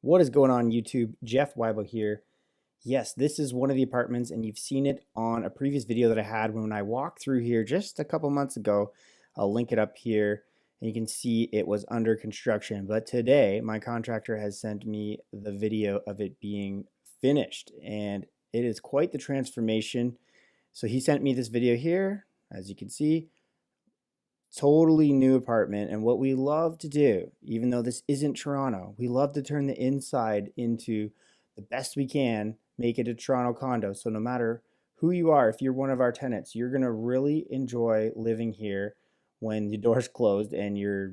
What is going on YouTube? Jeff Weibel here. Yes, this is one of the apartments and you've seen it on a previous video that I had when I walked through here just a couple months ago. I'll link it up here and you can see it was under construction. But today my contractor has sent me the video of it being finished and it is quite the transformation. So he sent me this video here, as you can see. Totally new apartment, and what we love to do, even though this isn't Toronto, we love to turn the inside into the best we can, make it a Toronto condo. So no matter who you are, if you're one of our tenants, you're going to really enjoy living here when the door's closed and you're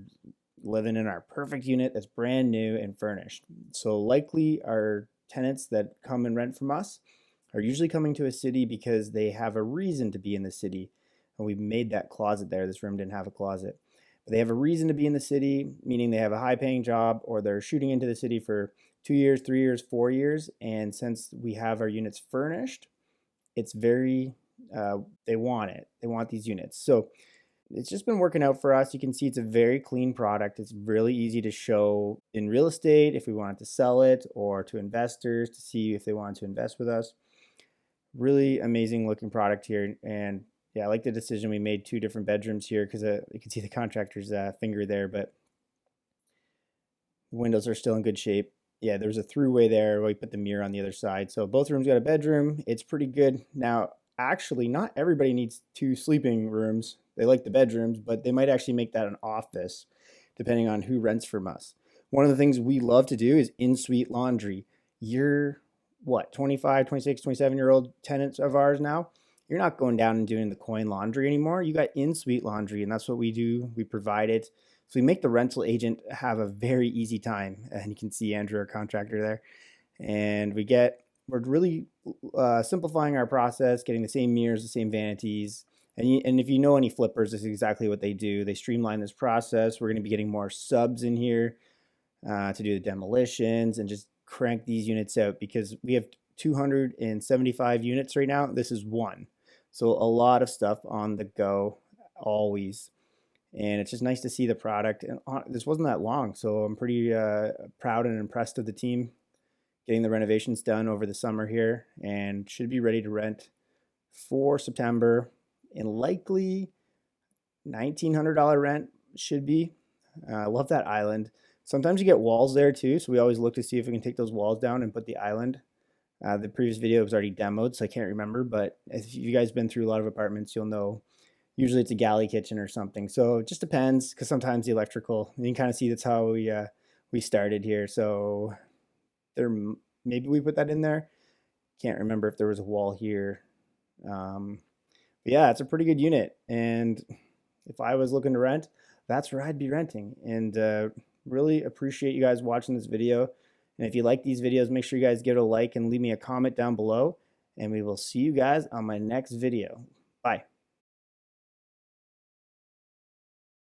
living in our perfect unit that's brand new and furnished. So likely our tenants that come and rent from us are usually coming to a city because they have a reason to be in the city, and we made that closet there. This room didn't have a closet. But they have a reason to be in the city, meaning they have a high paying job or they're shooting into the city for 2 years, 3 years, 4 years. And since we have our units furnished, it's very, they want it. They want these units. So it's just been working out for us. You can see it's a very clean product. It's really easy to show in real estate if we wanted to sell it, or to investors to see if they wanted to invest with us. Really amazing looking product here. And yeah, I like the decision we made 2 different bedrooms here because you can see the contractor's finger there, but the windows are still in good shape. Yeah, there's a throughway there. We put the mirror on the other side. So both rooms got a bedroom. It's pretty good. Now, actually, not everybody needs 2 sleeping rooms. They like the bedrooms, but they might actually make that an office depending on who rents from us. One of the things we love to do is in-suite laundry. You're what, 25, 26, 27-year-old tenants of ours now? You're not going down and doing the coin laundry anymore. You got in-suite laundry, and that's what we do. We provide it. So we make the rental agent have a very easy time. And you can see Andrew, our contractor there. And we're really simplifying our process, getting the same mirrors, the same vanities. And if you know any flippers, this is exactly what they do. They streamline this process. We're going to be getting more subs in here to do the demolitions and just crank these units out, because we have 275 units right now. This is one. So a lot of stuff on the go always. And it's just nice to see the product. And this wasn't that long, so I'm pretty proud and impressed of the team getting the renovations done over the summer here, and should be ready to rent for September. And likely $1,900 rent should be. I love that island. Sometimes you get walls there too, so we always look to see if we can take those walls down and put the island. The previous video was already demoed, so I can't remember, but if you guys been through a lot of apartments, you'll know usually it's a galley kitchen or something. So it just depends, because sometimes the electrical, you can kind of see that's how we started here. So there, maybe we put that in there. Can't remember if there was a wall here. But yeah, it's a pretty good unit. And if I was looking to rent, that's where I'd be renting. And really appreciate you guys watching this video. And if you like these videos, make sure you guys give it a like and leave me a comment down below. And we will see you guys on my next video. Bye.